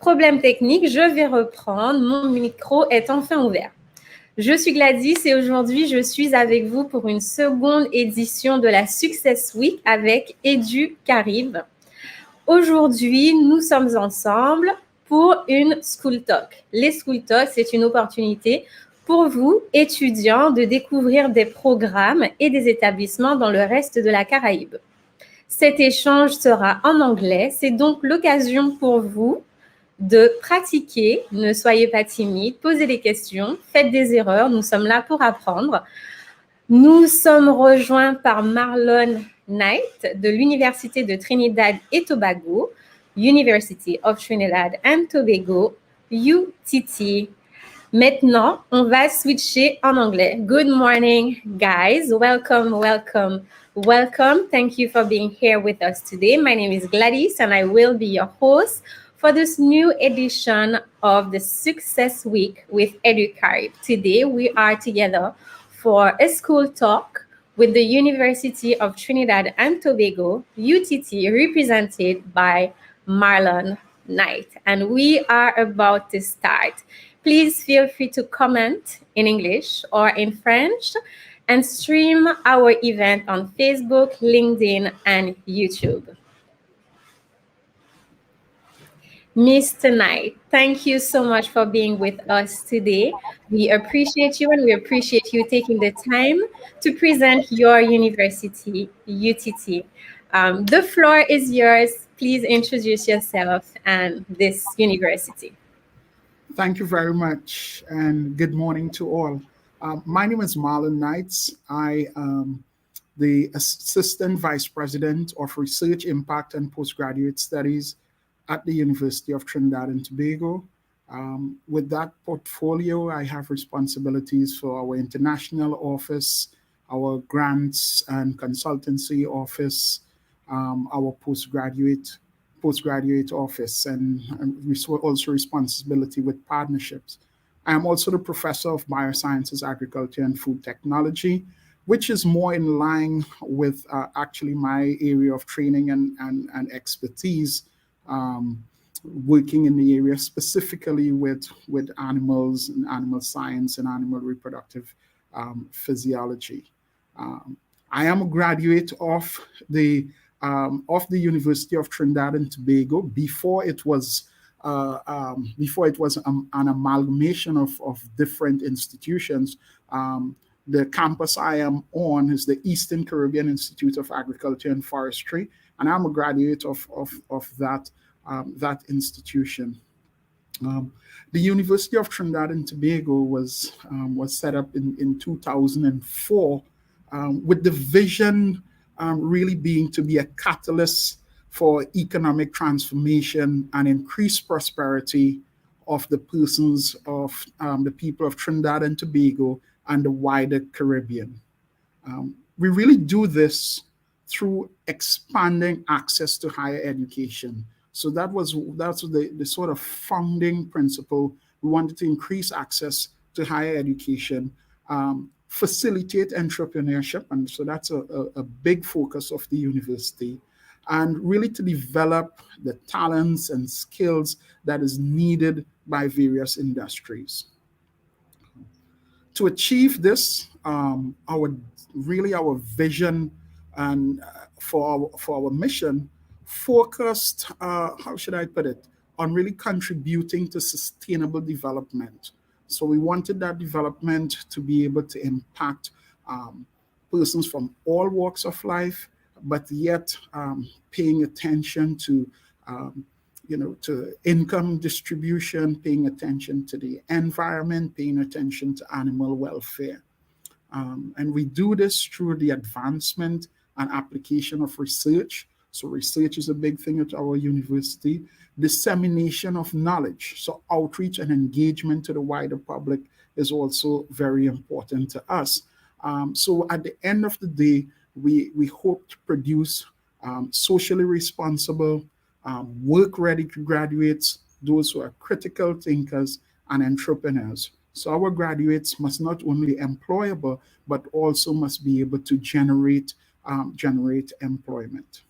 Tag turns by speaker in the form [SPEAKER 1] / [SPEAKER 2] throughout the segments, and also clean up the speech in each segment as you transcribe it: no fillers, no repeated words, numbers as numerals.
[SPEAKER 1] Problème technique, je vais reprendre. Mon micro est enfin ouvert. Je suis Gladys et aujourd'hui, je suis avec vous pour une seconde édition de la Success Week avec EduCarib. Aujourd'hui, nous sommes ensemble pour une School Talk. Les School Talk, c'est une opportunité pour vous, étudiants, de découvrir des programmes et des établissements dans le reste de la Caraïbe. Cet échange sera en anglais. C'est donc l'occasion pour vous de pratiquer. Ne soyez pas timide, posez des questions, faites des erreurs. Nous sommes là pour apprendre. Nous sommes rejoints par Marlin Knight de l'Université de Trinidad et Tobago, University of Trinidad and Tobago, UTT. Maintenant, on va switcher en anglais. Good morning, guys. Welcome, welcome, welcome. Thank you for being here with us today. My name is Gladys, and I will be your host for this new edition of the Success Week with EduCarib. Today, we are together for a school talk with the University of Trinidad and Tobago, UTT, represented by Marlin Knight. And we are about to start. Please feel free to comment in English or in French and stream our event on Facebook, LinkedIn, and YouTube. Mr. Knight, thank you so much for being with us today. We appreciate you and we appreciate you taking the time to present your university, UTT. The floor is yours. Please introduce yourself and this university.
[SPEAKER 2] Thank you very much, and good morning to all. My name is Marlin Knight. I am the Assistant Vice President of Research, Impact, and Postgraduate Studies at the University of Trinidad and Tobago. With that portfolio, I have responsibilities for our international office, our grants and consultancy office, our postgraduate office, and also responsibility with partnerships. I am also the professor of biosciences, agriculture, and food technology, which is more in line with actually my area of training and expertise, working in the area specifically with animals and animal science and animal reproductive physiology. I am a graduate of the University of Trinidad and Tobago before it was an amalgamation of different institutions. The campus I am on is the Eastern Caribbean Institute of Agriculture and Forestry, and I'm a graduate of that institution. The University of Trinidad and Tobago was set up in 2004 with the vision really being to be a catalyst for economic transformation and increased prosperity of the persons of the people of Trinidad and Tobago and the wider Caribbean. We really do this through expanding access to higher education. So that's the sort of founding principle. We wanted to increase access to higher education, facilitate entrepreneurship, and so that's a big focus of the university, and really to develop the talents and skills that is needed by various industries. To achieve this, our vision and for our mission focused, how should I put it, on really contributing to sustainable development. So we wanted that development to be able to impact persons from all walks of life, but yet paying attention to to income distribution, paying attention to the environment, paying attention to animal welfare. And we do this through the advancement and application of research. So research is a big thing at our university. Dissemination of knowledge. So outreach and engagement to the wider public is also very important to us. So at the end of the day, we hope to produce socially responsible, work-ready graduates, those who are critical thinkers and entrepreneurs. So our graduates must not only be employable, but also must be able to generate employment.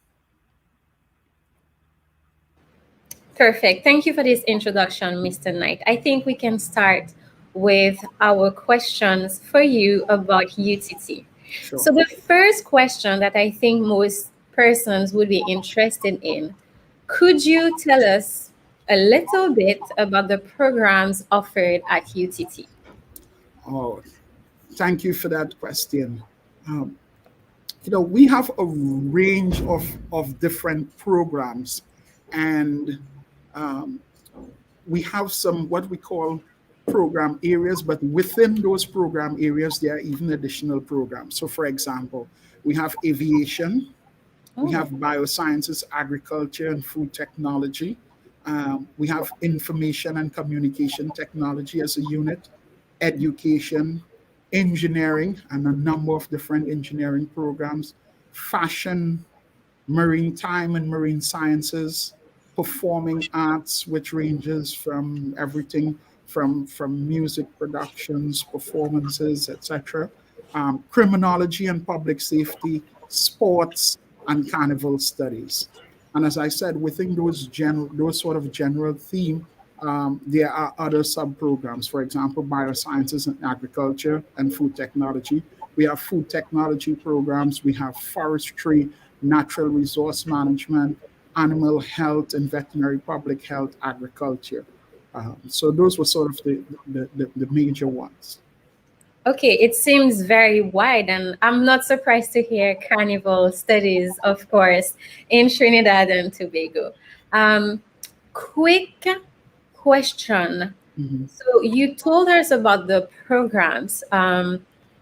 [SPEAKER 1] Perfect. Thank you for this introduction, Mr. Knight. I think we can start with our questions for you about UTT.
[SPEAKER 2] Sure.
[SPEAKER 1] So the first question that I think most persons would be interested in, could you tell us a little bit about the programs offered at UTT?
[SPEAKER 2] Oh, thank you for that question. We have a range of different programs, and we have some what we call program areas, but within those program areas, there are even additional programs. So for example, we have aviation, we have biosciences, agriculture, and food technology. We have information and communication technology as a unit, education, engineering, and a number of different engineering programs, fashion, maritime and marine sciences, performing arts, which ranges from everything from music productions, performances, etc., criminology and public safety, sports, and carnival studies. And as I said, within those sort of general theme, there are other sub-programs. For example, biosciences and agriculture and food technology. We have food technology programs. We have forestry, natural resource management, animal health and veterinary public health, agriculture. So those were sort of the major ones.
[SPEAKER 1] Okay, it seems very wide, and I'm not surprised to hear carnival studies, of course, in Trinidad and Tobago. Quick question. So you told us about the programs,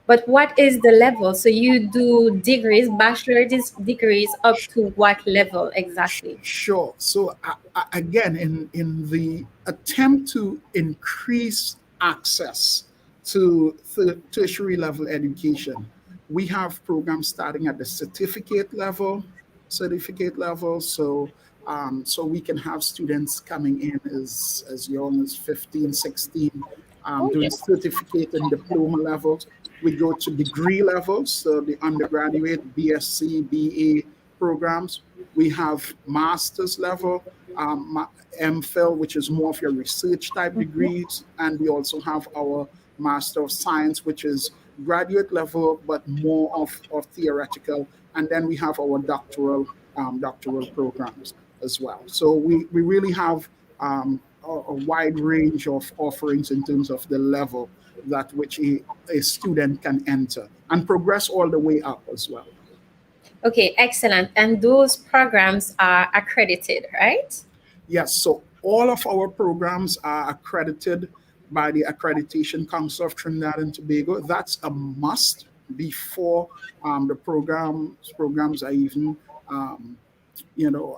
[SPEAKER 1] but what is the level? So you do degrees, bachelor degrees, up to what level exactly?
[SPEAKER 2] Sure. So again, in the attempt to increase access to tertiary level education, we have programs starting at the certificate level. So we can have students coming in as young as 15, 16, doing certificate and diploma levels. We go to degree levels, so the undergraduate, BSc, BA programs. We have master's level, MPhil, which is more of your research type degrees. And we also have our Master of Science, which is graduate level, but more of theoretical. And then we have our doctoral programs as well. So we really have a wide range of offerings in terms of the level that which a student can enter and progress all the way up as well.
[SPEAKER 1] Okay, excellent. And those programs are accredited, right?
[SPEAKER 2] Yes, so all of our programs are accredited by the Accreditation Council of Trinidad and Tobago. That's a must before the programs are even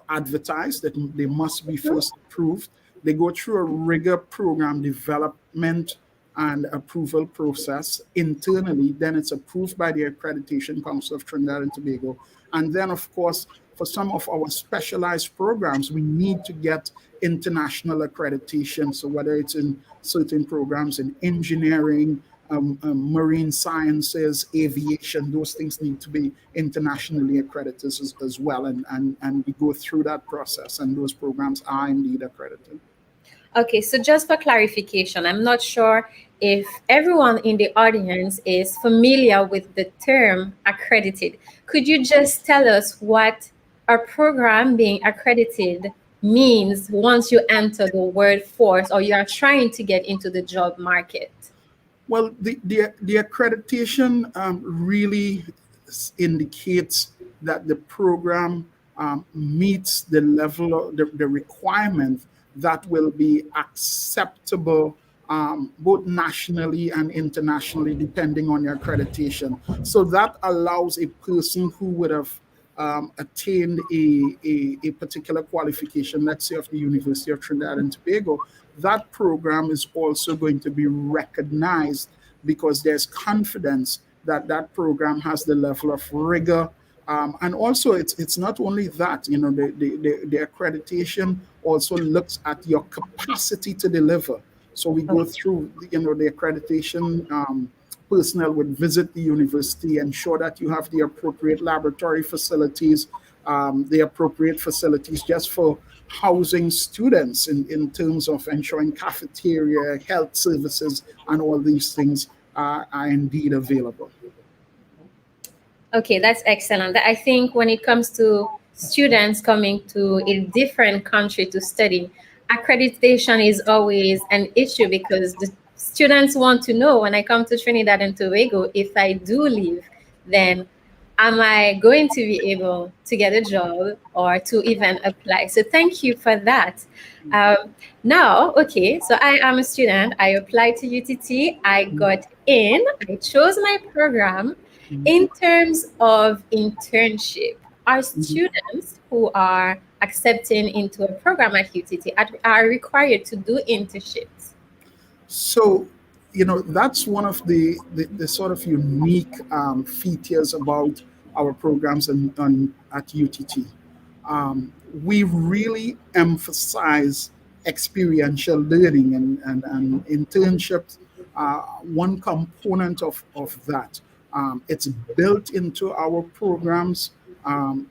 [SPEAKER 2] advertised, that they must be first approved. They go through a rigor program development and approval process internally. Then it's approved by the Accreditation Council of Trinidad and Tobago. And then, of course, for some of our specialized programs, we need to get international accreditation. So whether it's in certain programs in engineering, marine sciences, aviation, those things need to be internationally accredited as well. And we go through that process, and those programs are indeed accredited.
[SPEAKER 1] Okay, so just for clarification, I'm not sure if everyone in the audience is familiar with the term accredited. Could you just tell us what a program being accredited means once you enter the workforce or you are trying to get into the job market?
[SPEAKER 2] Well, the accreditation really indicates that the program meets the level of the requirement that will be acceptable both nationally and internationally, depending on your accreditation. So that allows a person who would have attained a particular qualification, let's say of the University of Trinidad and Tobago, that program is also going to be recognized because there's confidence that that program has the level of rigor. And also, it's not only that, the accreditation also looks at your capacity to deliver. So we go through, the accreditation personnel would visit the university, ensure that you have the appropriate laboratory facilities, the appropriate facilities just for housing students in terms of ensuring cafeteria, health services, and all these things are indeed available.
[SPEAKER 1] Okay, that's excellent. I think when it comes to students coming to a different country to study, accreditation is always an issue because the students want to know when I come to Trinidad and Tobago, if I do leave, then am I going to be able to get a job or to even apply? So thank you for that. Now, okay, so I am a student. I applied to UTT. I got in. I chose my program. In terms of internship, are students who are accepting into a program at UTT are required to do internships?
[SPEAKER 2] So, that's one of the sort of unique features about our programs at UTT. We really emphasize experiential learning and internships. One component of that. It's built into our programs.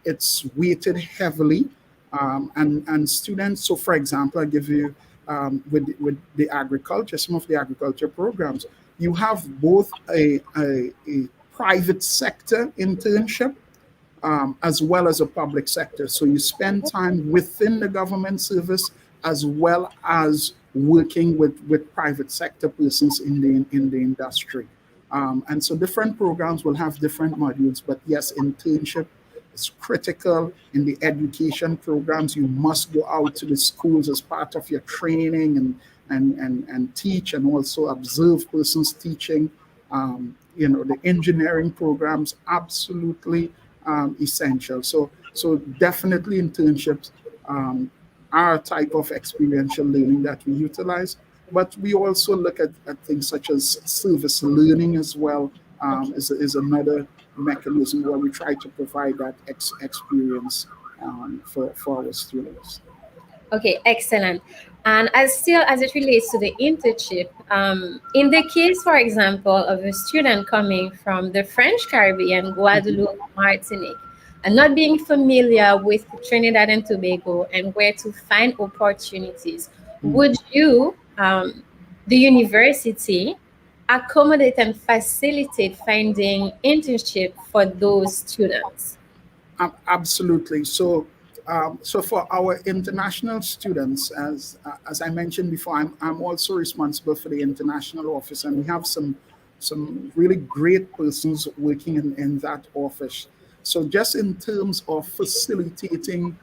[SPEAKER 2] It's weighted heavily, and students. So, for example, I give you with the agriculture, some of the agriculture programs, you have both a private sector internship as well as a public sector. So you spend time within the government service as well as working with private sector persons in the industry. And so different programs will have different modules, but yes, internship is critical. In the education programs, you must go out to the schools as part of your training and teach and also observe persons teaching. The engineering programs, absolutely essential. So definitely internships are a type of experiential learning that we utilize. But we also look at things such as service learning as well, is another mechanism where we try to provide that experience for our students.
[SPEAKER 1] Okay, excellent. And as it relates to the internship, in the case, for example, of a student coming from the French Caribbean, Guadeloupe, Martinique, and not being familiar with Trinidad and Tobago and where to find opportunities, would you, the university, accommodate and facilitate finding internship for those students?
[SPEAKER 2] Absolutely. So for our international students, as I mentioned before, I'm also responsible for the international office, and we have some really great persons working in that office. So just in terms of facilitating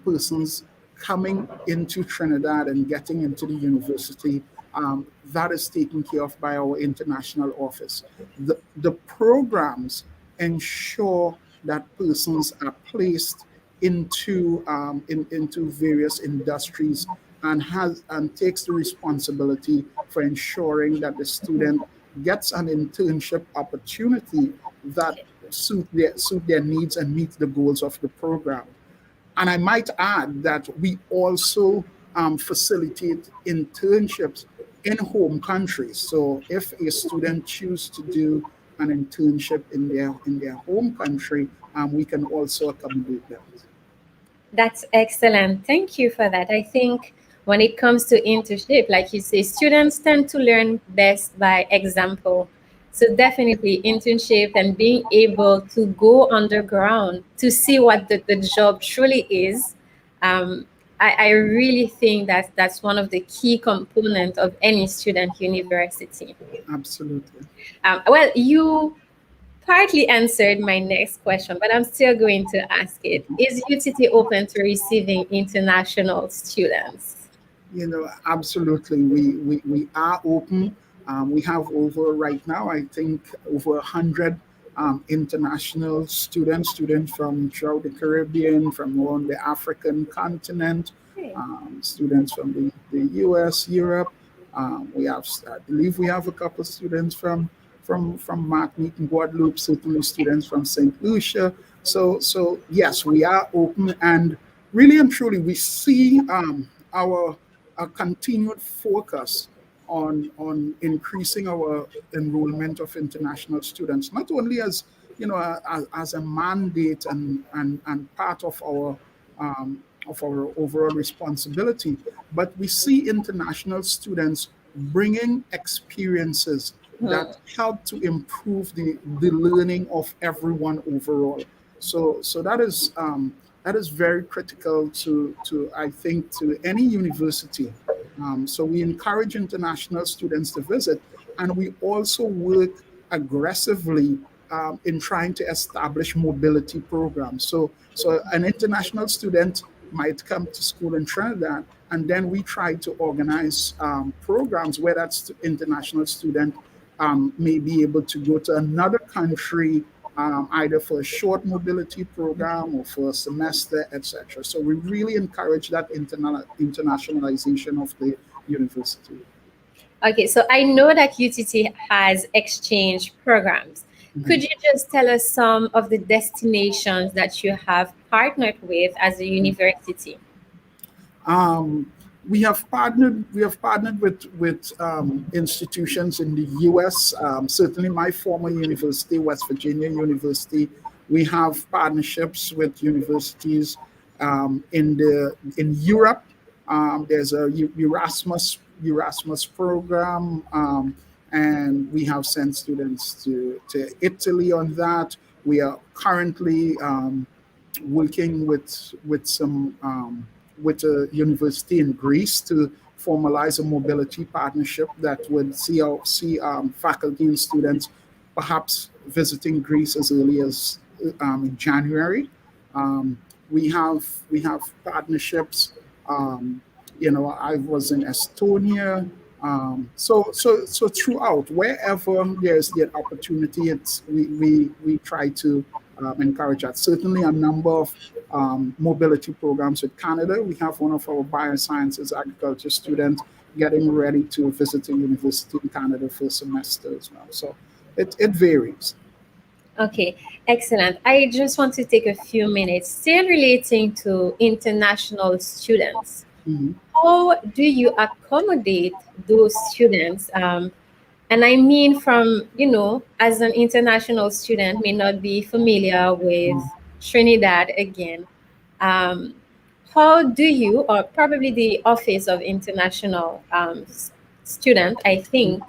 [SPEAKER 2] persons coming into Trinidad and getting into the university, that is taken care of by our international office. The programs ensure that persons are placed into various industries and takes the responsibility for ensuring that the student gets an internship opportunity that suit their needs and meet the goals of the program. And I might add that we also facilitate internships in home countries. So if a student chooses to do an internship in their home country, we can also accommodate that.
[SPEAKER 1] That's excellent. Thank you for that. I think when it comes to internship, like you say, students tend to learn best by example. So definitely internship and being able to go underground to see what the job truly is. I really think that that's one of the key components of any student university.
[SPEAKER 2] Absolutely.
[SPEAKER 1] Well, you partly answered my next question, but I'm still going to ask it. Is UTT open to receiving international students?
[SPEAKER 2] Absolutely. We are open. We have right now, I think, over 100 international students from throughout the Caribbean, from on the African continent, students from the US, Europe. I believe we have a couple of students from Martinique and Guadeloupe, certainly students from St. Lucia. So yes, we are open, and really and truly we see our continued focus on increasing our enrollment of international students, not only as as a mandate and part of our our overall responsibility. But we see international students bringing experiences that help to improve the learning of everyone overall. So that is very critical to I think to any university. So we encourage international students to visit, and we also work aggressively in trying to establish mobility programs. So an international student might come to school in Trinidad, and then we try to organize programs where that international student may be able to go to another country, either for a short mobility program or for a semester, etc. So we really encourage that internationalization of the university.
[SPEAKER 1] Okay, so I know that UTT has exchange programs. Could you just tell us some of the destinations that you have partnered with as a university?
[SPEAKER 2] We have partnered with institutions in the U.S. Certainly, my former university, West Virginia University. We have partnerships with universities in Europe. There's a Erasmus program, and we have sent students to Italy on that. We are currently working with a university in Greece to formalize a mobility partnership that would see faculty and students perhaps visiting Greece as early as in January. We have partnerships. I was in Estonia. So throughout, wherever there's the opportunity, we try to encourage that. Certainly a number of mobility programs with Canada. We have one of our biosciences agriculture students getting ready to visit a university in Canada for a semester as well. So it varies.
[SPEAKER 1] Okay, excellent. I just want to take a few minutes still relating to international students. How do you accommodate those students? And I mean from, as an international student may not be familiar with Trinidad again, how do you, or probably the Office of International Student, I think,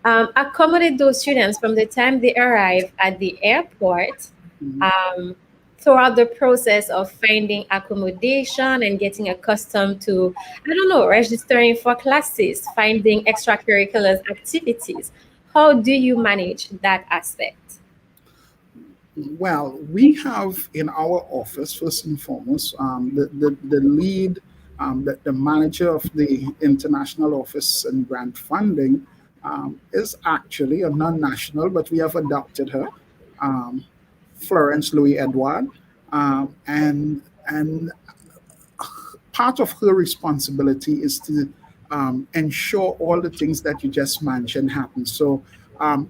[SPEAKER 1] accommodate those students from the time they arrive at the airport throughout the process of finding accommodation and getting accustomed to, registering for classes, finding extracurricular activities? How do you manage that aspect?
[SPEAKER 2] Well, we have in our office, first and foremost, the lead, the manager of the International Office and Grant Funding is actually a non-national, but we have adopted her. Florence Louis Edward, and part of her responsibility is to ensure all the things that you just mentioned happen. So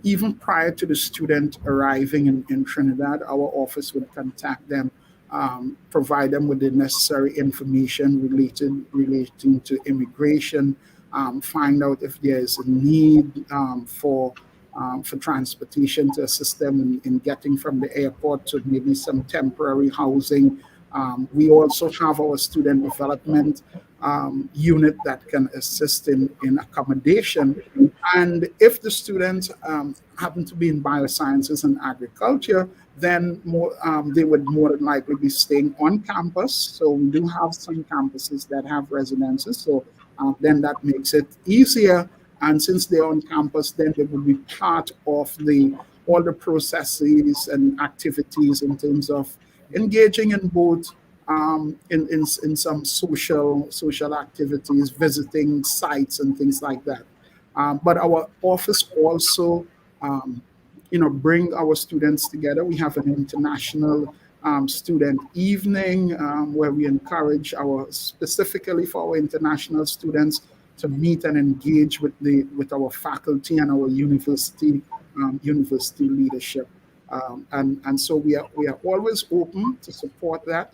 [SPEAKER 2] even prior to the student arriving in Trinidad, our office would contact them, provide them with the necessary information relating to immigration, find out if there is a need for transportation to assist them in getting from the airport to maybe some temporary housing. We also have our student development unit that can assist in accommodation. And if the students happen to be in biosciences and agriculture, then they would more than likely be staying on campus. So we do have some campuses that have residences. So then that makes it easier. And since they're on campus, then they will be part of all the processes and activities in terms of engaging in both in some social activities, visiting sites and things like that. But our office also, bring our students together. We have an international student evening where we encourage specifically for our international students to meet and engage with our faculty and our university leadership, and so we are always open to support that.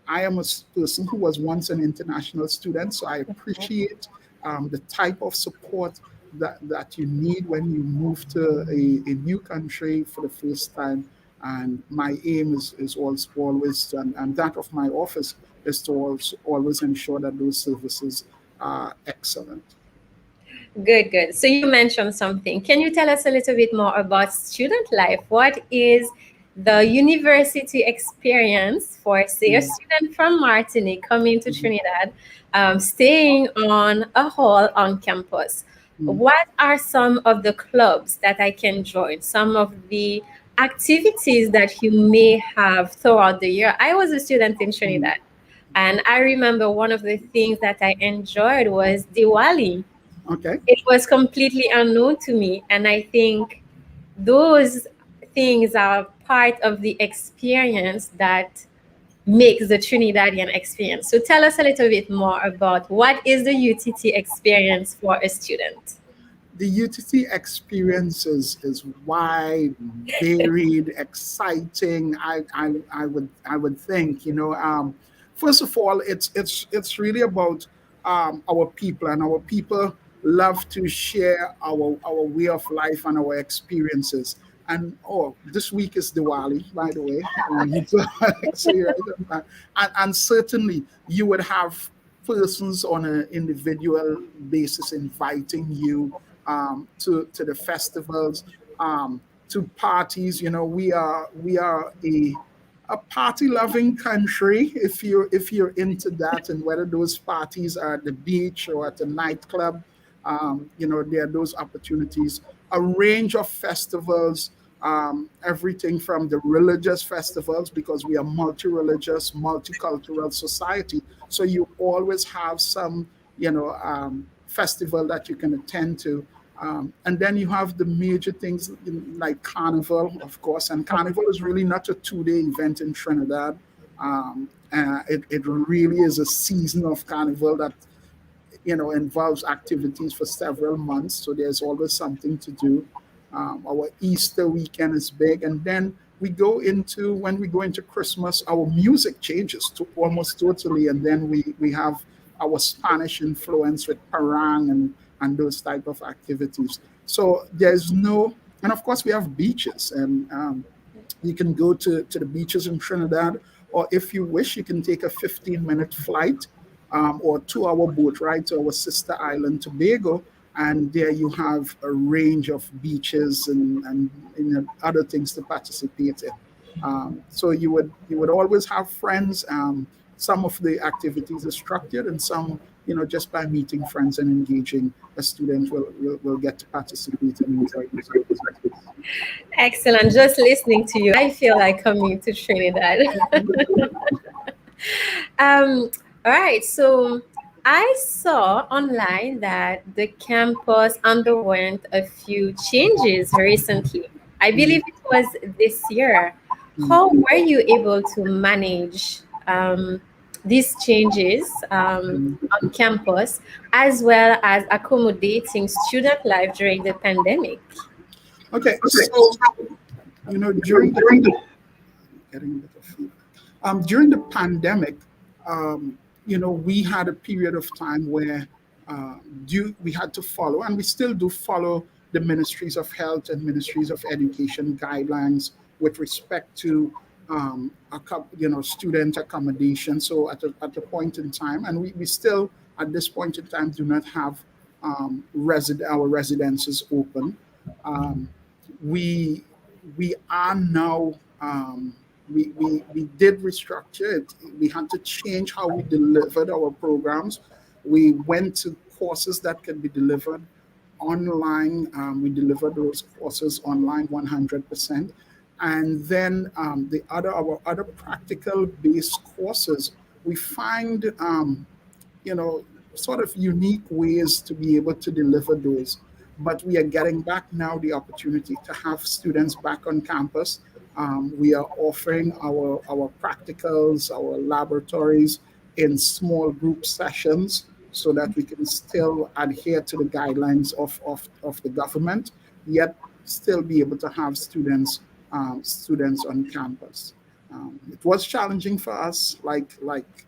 [SPEAKER 2] I am a person who was once an international student, so I appreciate the type of support that you need when you move to a new country for the first time. And my aim is also always, and that of my office, is to also always ensure that those services are excellent.
[SPEAKER 1] Good, good. So you mentioned something. Can you tell us a little bit more about student life? What is the university experience for, say, a student from Martinique coming to Trinidad, staying on a hall on campus? What are some of the clubs that I can join? Some of the activities that you may have throughout the year? I was a student in Trinidad, and I remember one of the things that I enjoyed was Diwali.
[SPEAKER 2] Okay.
[SPEAKER 1] It was completely unknown to me, and I think those things are part of the experience that makes the Trinidadian experience. So tell us a little bit more about what is the UTT experience for a student.
[SPEAKER 2] The UTT experience is wide, varied, exciting. I would think, first of all, it's really about our people, and our people love to share our way of life and our experiences. And this week is Diwali, by the way. And certainly you would have persons on an individual basis inviting you to the festivals, to parties. We are a party loving country, if you're into that, and whether those parties are at the beach or at a nightclub, there are those opportunities. A range of festivals, everything from the religious festivals, because we are multi-religious, multicultural society. So you always have some, festival that you can attend to. And then you have the major things like Carnival, of course. And Carnival is really not a 2-day event in Trinidad. It really is a season of Carnival that involves activities for several months. So there's always something to do. Our Easter weekend is big, and then when we go into Christmas, our music changes to almost totally, and then we have our Spanish influence with parang and those type of activities. So and of course we have beaches, and you can go to the beaches in Trinidad, or if you wish, you can take a 15-minute flight or 2-hour boat ride to our sister island, Tobago, and there you have a range of beaches and other things to participate in. So you would always have friends. Some of the activities are structured, and some, just by meeting friends and engaging, a student will get to participate in these activities.
[SPEAKER 1] Excellent. Just listening to you, I feel like coming to Trinidad. All right. So I saw online that the campus underwent a few changes recently. I believe it was this year. How were you able to manage these changes on campus, as well as accommodating student life during the pandemic?
[SPEAKER 2] Okay, so during the pandemic, we had a period of time where we had to follow, and we still do follow, the Ministries of Health and Ministries of Education guidelines with respect to student accommodation. So at a point in time, and we still at this point in time do not have our residences open. We are now. We did restructure it. We had to change how we delivered our programs. We went to courses that could be delivered online. We delivered those courses online 100%. And then our other practical based courses, we find sort of unique ways to be able to deliver those. But we are getting back now the opportunity to have students back on campus. We are offering our practicals, our laboratories in small group sessions, so that we can still adhere to the guidelines of the government, yet still be able to have students on campus. It was challenging for us, like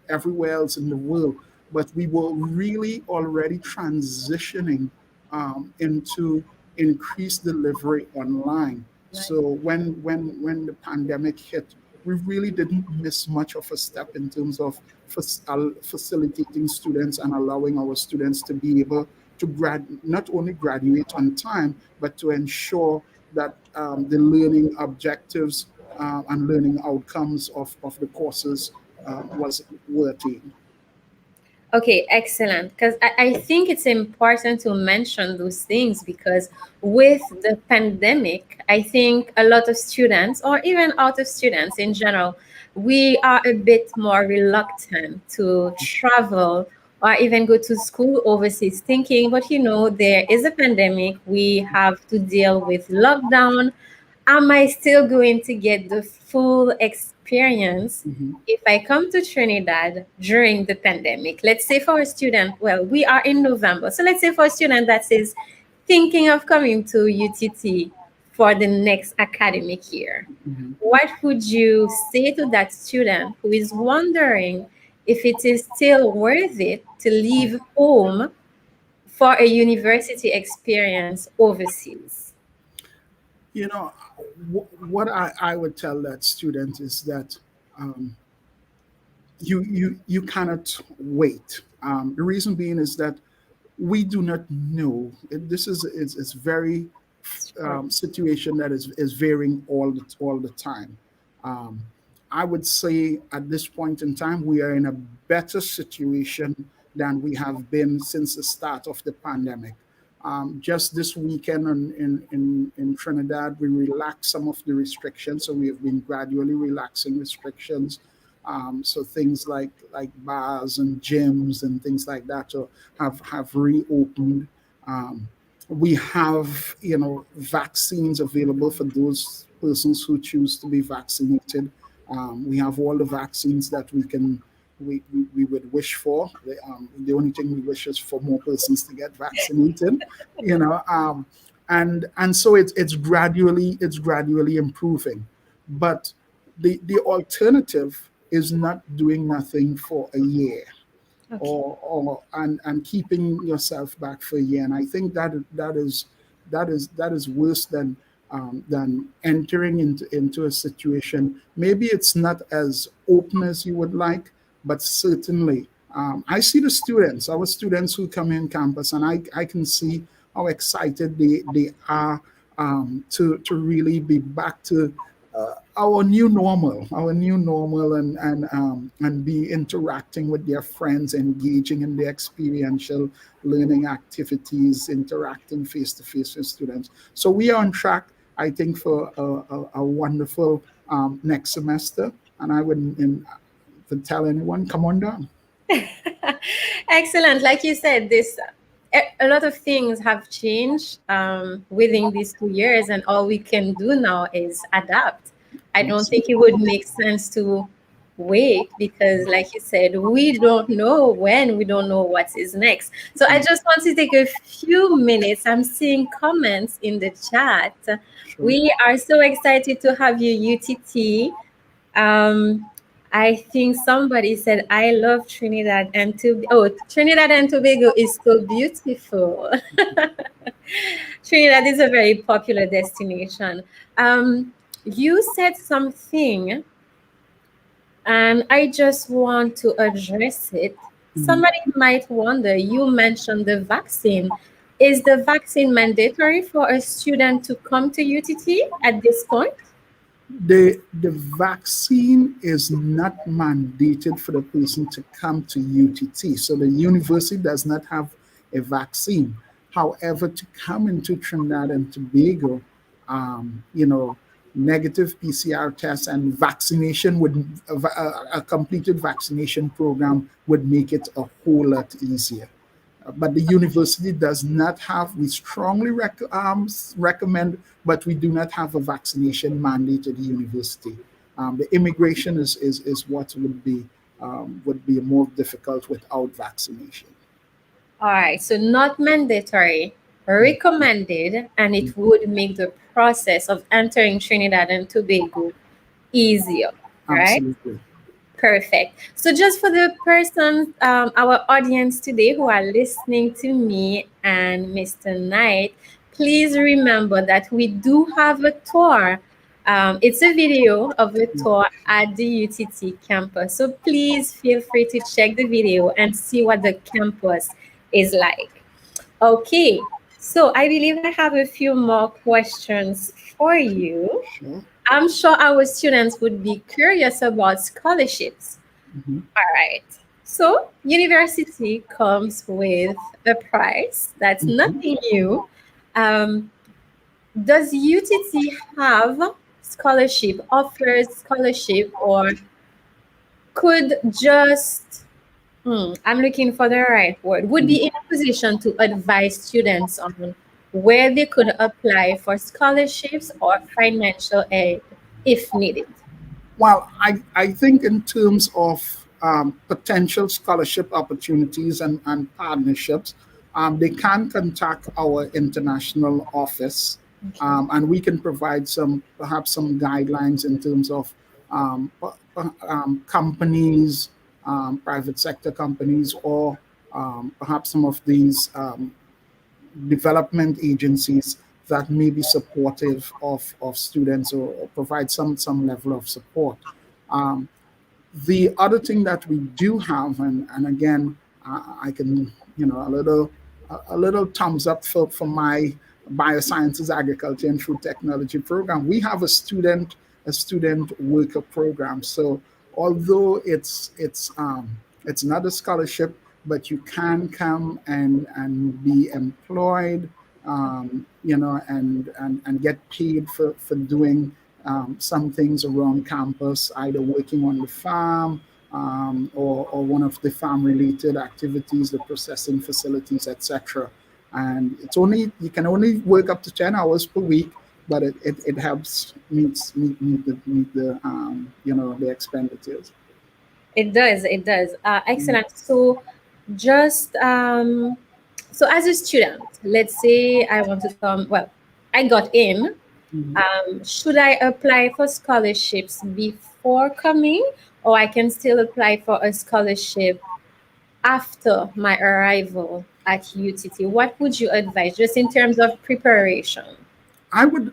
[SPEAKER 2] everywhere else in the world, but we were really already transitioning into increased delivery online. So when the pandemic hit, we really didn't miss much of a step in terms of facilitating students and allowing our students to be able to not only graduate on time, but to ensure that the learning objectives and learning outcomes of the courses were attained.
[SPEAKER 1] Okay, excellent. Because I think it's important to mention those things because with the pandemic, I think a lot of students, or even out of students in general, we are a bit more reluctant to travel or even go to school overseas, thinking, but there is a pandemic, we have to deal with lockdown. Am I still going to get the full experience if I come to Trinidad during the pandemic? Let's say for a student, well, we are in November. So let's say for a student that is thinking of coming to UTT for the next academic year, what would you say to that student who is wondering if it is still worth it to leave home for a university experience overseas?
[SPEAKER 2] What I would tell that student is that you cannot wait. The reason being is that we do not know. This is very situation that is varying all the time. I would say at this point in time, we are in a better situation than we have been since the start of the pandemic. Just this weekend in Trinidad, we relaxed some of the restrictions. So we have been gradually relaxing restrictions. So things like bars and gyms and things like that have reopened. We have vaccines available for those persons who choose to be vaccinated. We have all the vaccines that we would wish for. The only thing we wish is for more persons to get vaccinated, and so it's gradually improving. But the alternative is not doing nothing for a year, and keeping yourself back for a year. And I think that is worse than entering into a situation. Maybe it's not as open as you would like, but certainly I see our students who come in campus, and I can see how excited they are to really be back to our new normal, and be interacting with their friends, engaging in the experiential learning activities, interacting face to face with students. So we are on track, I think, for a wonderful next semester, and I wouldn't tell anyone, come on down.
[SPEAKER 1] Excellent. Like you said, a lot of things have changed within these 2 years, and all we can do now is adapt. I don't think it would make sense to wait because, like you said, we don't know when, we don't know what is next. So I just want to take a few minutes. I'm seeing comments in the chat. Sure. We are so excited to have you, UTT. I think somebody said, I love Trinidad and Tobago. Oh, Trinidad and Tobago is so beautiful. Trinidad is a very popular destination. You said something, and I just want to address it. Somebody might wonder, you mentioned the vaccine. Is the vaccine mandatory for a student to come to UTT at this point?
[SPEAKER 2] The vaccine is not mandated for the person to come to UTT. So the university does not have a vaccine. However, to come into Trinidad and Tobago, negative PCR tests and vaccination a completed vaccination program would make it a whole lot easier. But the university does not have, we strongly recommend, but we do not have a vaccination mandate at the university. The immigration is what would be more difficult without vaccination.
[SPEAKER 1] All right, so not mandatory, recommended, and it would make the process of entering Trinidad and Tobago easier, right?
[SPEAKER 2] Absolutely.
[SPEAKER 1] Perfect. So just for the person, our audience today who are listening to me and Mr. Knight, please remember that we do have a tour. It's a video of a tour at the UTT campus. So please feel free to check the video and see what the campus is like. Okay, so I believe I have a few more questions for you.
[SPEAKER 2] Sure.
[SPEAKER 1] I'm sure our students would be curious about scholarships. All right. So university comes with a price. That's nothing new. Does UTT have scholarship, offers scholarship, or could just, I'm looking for the right word, would be in a position to advise students on where they could apply for scholarships or financial aid if needed?
[SPEAKER 2] Well, I think in terms of potential scholarship opportunities and partnerships, they can contact our international office, and we can provide perhaps some guidelines in terms of companies, private sector companies, or perhaps some of these development agencies that may be supportive of students, or provide some level of support. The other thing that we do have, and again, I can, a little thumbs up for my biosciences, agriculture, and food technology program. We have a student worker program. So although it's not a scholarship, but you can come and be employed, and get paid for doing some things around campus, either working on the farm, or one of the farm-related activities, the processing facilities, etc. And you can only work up to 10 hours per week, but it helps meet the expenditures.
[SPEAKER 1] It does. Excellent. So just so as a student, let's say I want to come, well, I got in. Should I apply for scholarships before coming, or I can still apply for a scholarship after my arrival at UTT? What would you advise, just in terms of preparation?
[SPEAKER 2] I would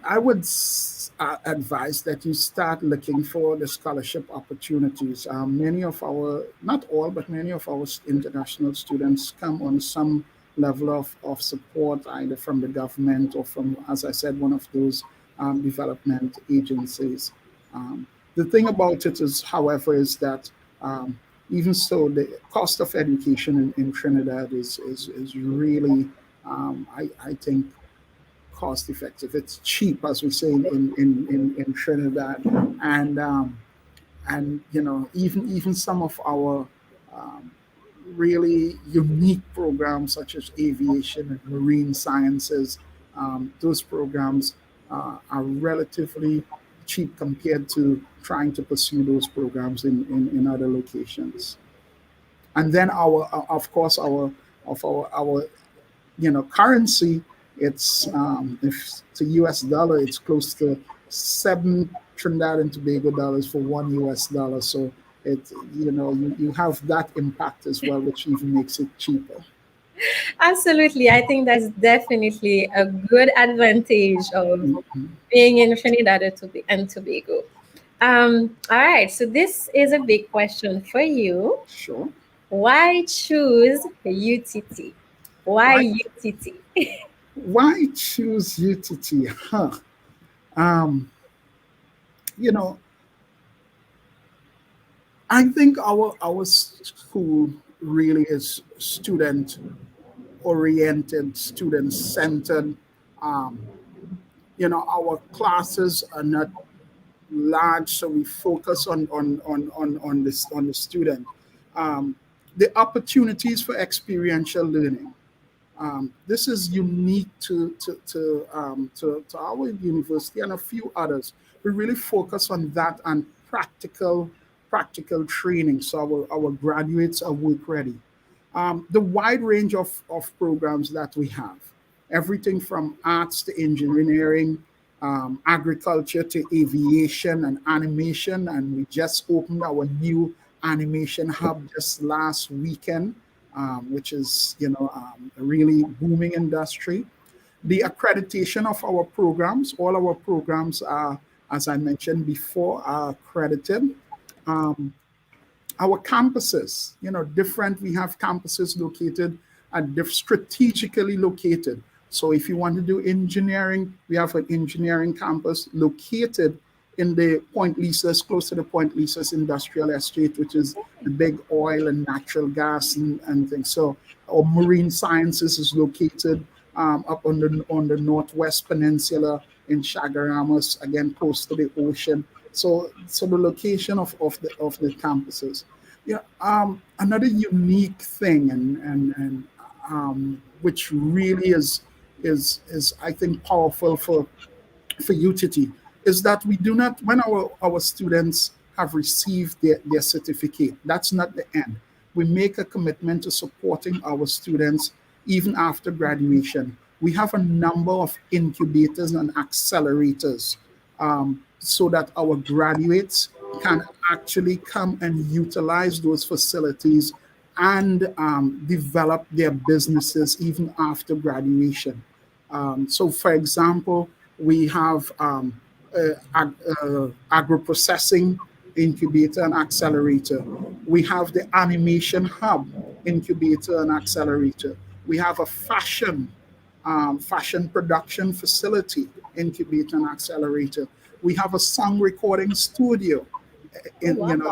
[SPEAKER 2] advise that you start looking for the scholarship opportunities. Many of our, not all, but many of our international students come on some level of support, either from the government or from, as I said, one of those development agencies. The thing about it is, however, is that even so, the cost of education in Trinidad is really, I think, cost effective. It's cheap, as we say in Trinidad, and even some of our really unique programs, such as aviation and marine sciences, those programs are relatively cheap compared to trying to pursue those programs in other locations. And then of course our currency, it's if to US dollar, it's close to 7 Trinidad and Tobago dollars for $1 US. So you have that impact as well, which even makes it cheaper.
[SPEAKER 1] Absolutely. I think that's definitely a good advantage of being in Trinidad and Tobago. All right. So this is a big question for you.
[SPEAKER 2] Sure.
[SPEAKER 1] Why choose UTT? Why UTT?
[SPEAKER 2] Why choose UTT? I think our school really is student oriented, student centered. Our classes are not large, so we focus on the student. The opportunities for experiential learning. This is unique to our university and a few others. We really focus on that and practical training, so our graduates are work ready. The wide range of programs that we have, everything from arts to engineering, agriculture to aviation and animation, and we just opened our new animation hub just last weekend, which is a really booming industry. The accreditation of our programs, all our programs are, as I mentioned before, are accredited. Our campuses, different, we have campuses located and strategically located. So if you want to do engineering, we have an engineering campus located in the Point Lisas, close to the Point Lisas Industrial Estate, which is the big oil and natural gas and things. So our marine sciences is located up on the Northwest Peninsula in Chaguaramas, again, close to the ocean. So the location of the campuses. Another unique thing and which really is I think powerful for UTT is that we do not, when our students have received their certificate, that's not the end. We make a commitment to supporting our students even after graduation. We have a number of incubators and accelerators so that our graduates can actually come and utilize those facilities and develop their businesses even after graduation. So, for example, we have agro-processing incubator and accelerator. We have the animation hub incubator and accelerator. We have a fashion production facility incubator and accelerator. We have a song recording studio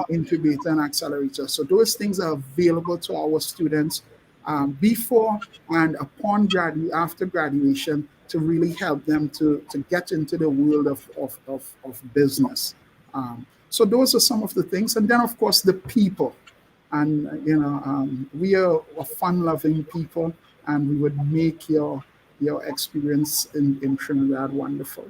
[SPEAKER 2] incubator and accelerator. So those things are available to our students before and upon after graduation to really help them to get into the world of business. So those are some of the things. And then, of course, the people. And, we are a fun-loving people, and we would make your experience in Trinidad wonderful.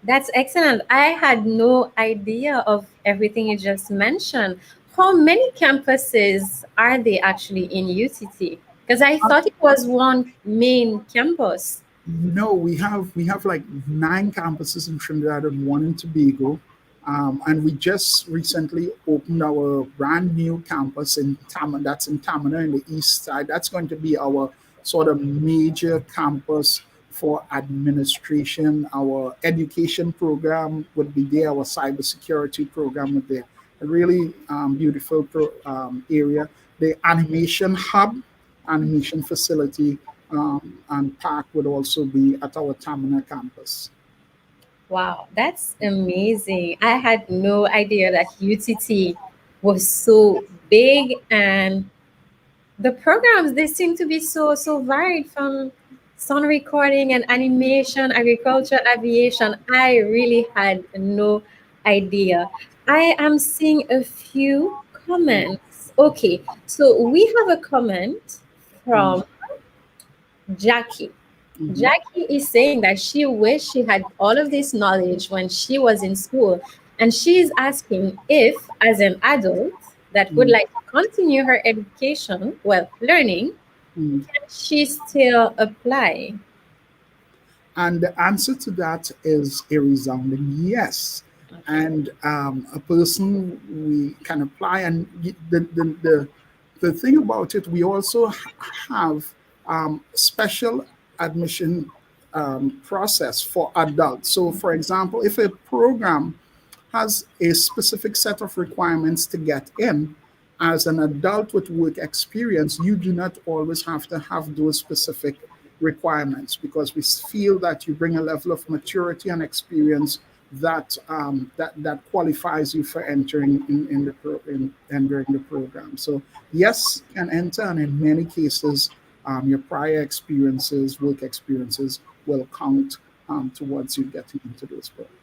[SPEAKER 1] That's excellent. I had no idea of everything you just mentioned. How many campuses are there actually in UTT? Because I thought it was one main campus.
[SPEAKER 2] No, we have like 9 campuses in Trinidad and 1 in Tobago. And we just recently opened our brand new campus in Tamana. That's in Tamana in the east side. That's going to be our sort of major campus for administration. Our education program would be there. Our cybersecurity program would be there. A really beautiful area. The animation hub, animation facility, and park would also be at our Tamana campus.
[SPEAKER 1] Wow, that's amazing. I had no idea that UTT was so big, and the programs, they seem to be so varied, from sound recording and animation, agriculture, aviation. I really had no idea. I am seeing a few comments. Okay, so we have a comment from Jackie. Jackie is saying that she wished she had all of this knowledge when she was in school. And she is asking if, as an adult that would like to continue her education, learning, can she still apply?
[SPEAKER 2] And the answer to that is a resounding yes. Okay. And a person, we can apply. And the thing about it, we also have special admission process for adults. So, for example, if a program has a specific set of requirements to get in, as an adult with work experience, you do not always have to have those specific requirements, because we feel that you bring a level of maturity and experience that that qualifies you for entering entering the program. So yes, can enter, and in many cases, your prior experiences, work experiences, will count towards you getting into those programs.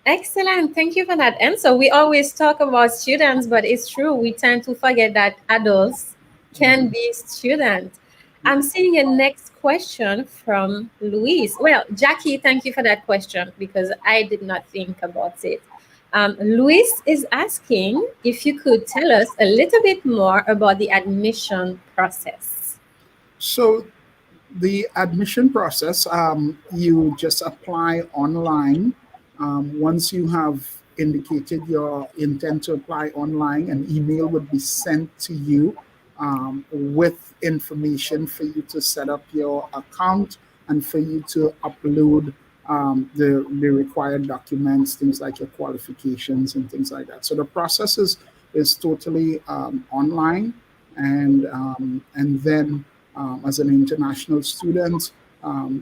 [SPEAKER 1] Excellent. Thank you for that answer. We always talk about students, but it's true. We tend to forget that adults can be students. I'm seeing a next question from Luis. Well, Jackie, thank you for that question, because I did not think about it. Luis is asking if you could tell us a little bit more about the admission process.
[SPEAKER 2] So the admission process, you just apply online. Once you have indicated your intent to apply online, an email would be sent to you with information for you to set up your account and for you to upload the required documents, things like your qualifications and things like that. So the process is totally online, and then as an international student,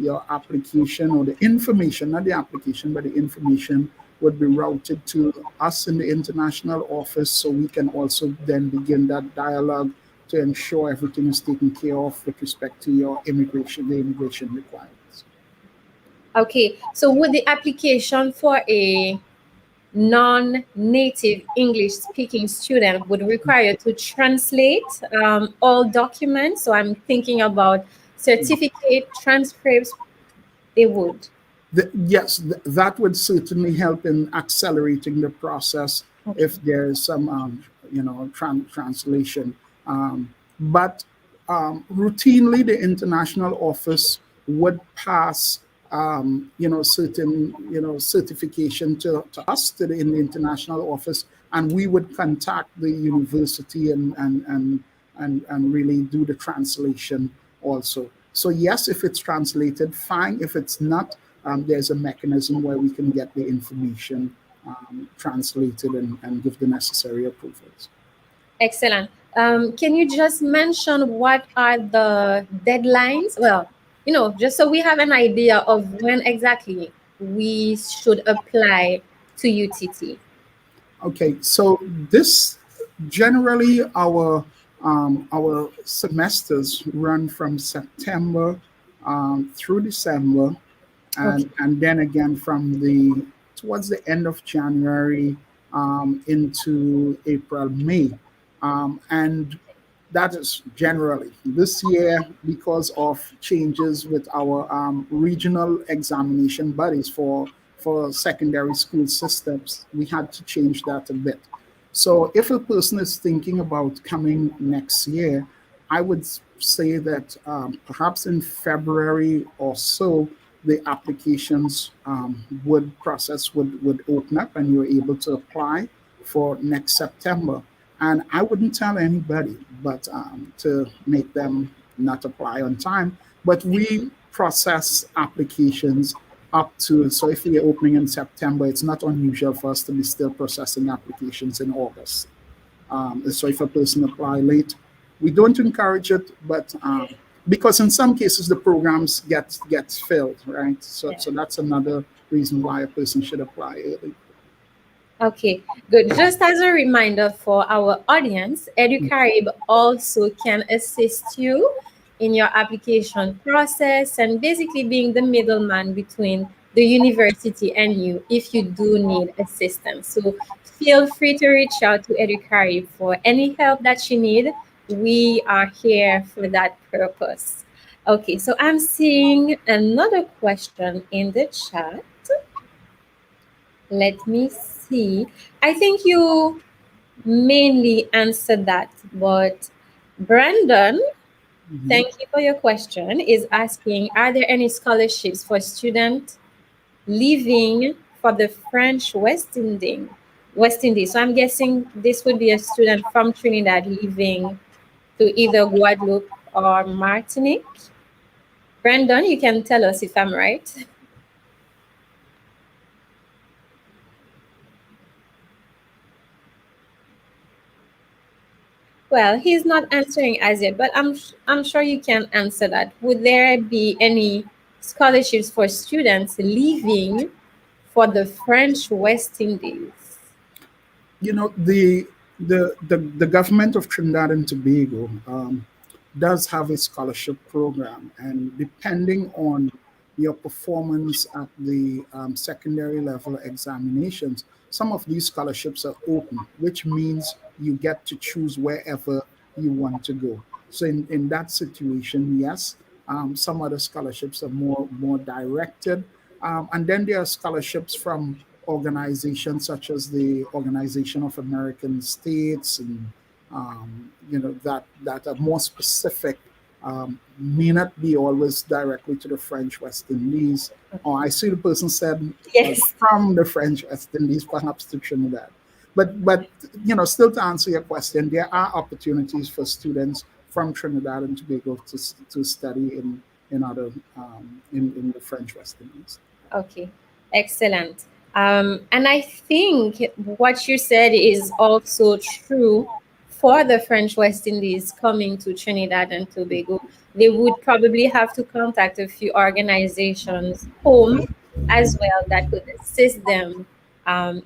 [SPEAKER 2] your application or the information, not the application, but the information would be routed to us in the international office, so we can also then begin that dialogue to ensure everything is taken care of with respect to your the immigration requirements.
[SPEAKER 1] Okay, so would the application for a non-native English-speaking student would require you to translate all documents? So I'm thinking about certificate, transcripts, they would.
[SPEAKER 2] Yes, that would certainly help in accelerating the process if there's some, translation. But routinely, the international office would pass, certain, certification to us, in the international office, and we would contact the university and really do the translation also. So yes, if it's translated, fine. If it's not, there's a mechanism where we can get the information translated and give the necessary approvals.
[SPEAKER 1] Excellent. Can you just mention what are the deadlines? Well, just so we have an idea of when exactly we should apply to UTT.
[SPEAKER 2] Okay, so this generally our semesters run from September through December, and then again from towards the end of January into April, May, and that is generally. This year, because of changes with our regional examination bodies for secondary school systems, we had to change that a bit. So if a person is thinking about coming next year, I would say that perhaps in February or so, the applications would open up, and you're able to apply for next September. And I wouldn't tell anybody, but to make them not apply on time. But we process applications up to, so if we're opening in September, it's not unusual for us to be still processing applications in August. So if a person apply late, we don't encourage it, but because in some cases the programs gets filled, right? So that's another reason why a person should apply early.
[SPEAKER 1] Okay, good. Just as a reminder for our audience, EduCarib also can assist you in your application process and basically being the middleman between the university and you if you do need assistance. So feel free to reach out to EduCarib for any help that you need. We are here for that purpose. Okay, so I'm seeing another question in the chat. Let me see. I think you mainly answered that, but Brandon, thank you for your question, is asking, are there any scholarships for students leaving for the French West Indies? So I'm guessing this would be a student from Trinidad leaving to either Guadeloupe or Martinique. Brandon, you can tell us if I'm right. Well, he's not answering as yet, but I'm sure you can answer that. Would there be any scholarships for students leaving for the French West Indies?
[SPEAKER 2] The government of Trinidad and Tobago does have a scholarship program, and depending on your performance at the secondary level examinations, some of these scholarships are open, which means you get to choose wherever you want to go. So in that situation, yes, some other scholarships are more directed, and then there are scholarships from organizations such as the Organization of American States, and that are more specific, may not be always directly to the French West Indies. Or I see the person said
[SPEAKER 1] yes,
[SPEAKER 2] from the French West Indies, perhaps to Trinidad. But still to answer your question, there are opportunities for students from Trinidad and Tobago to study in other in the French West Indies.
[SPEAKER 1] Okay, excellent. And I think what you said is also true for the French West Indies coming to Trinidad and Tobago. They would probably have to contact a few organizations home as well that could assist them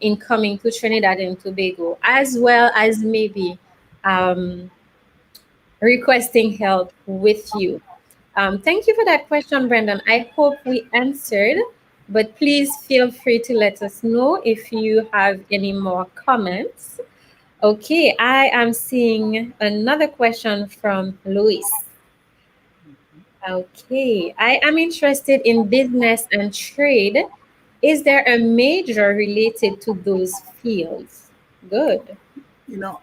[SPEAKER 1] in coming to Trinidad and Tobago, as well as maybe requesting help with you. Thank you for that question, Brendan. I hope we answered, but please feel free to let us know if you have any more comments. Okay, I am seeing another question from Luis. Okay, I am interested in business and trade. Is there a major related to those fields? Good.
[SPEAKER 2] You know,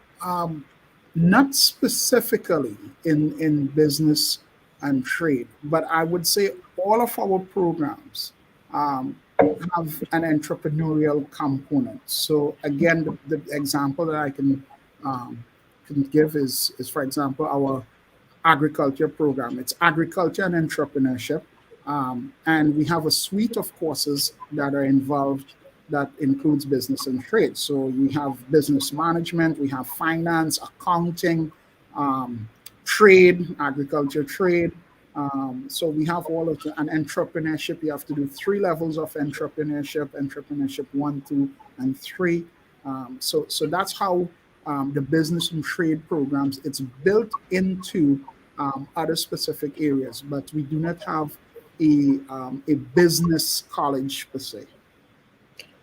[SPEAKER 2] not specifically in business and trade, but I would say all of our programs have an entrepreneurial component. So again, the example that I can give is for example our agriculture program. It's agriculture and entrepreneurship, and we have a suite of courses that are involved that includes business and trade. So we have business management, we have finance, accounting, trade, agriculture trade. So we have all of the, and entrepreneurship. You have to do 3 levels of entrepreneurship: entrepreneurship 1, 2, and 3. So that's how the business and trade programs. It's built into other specific areas, but we do not have a business college per se.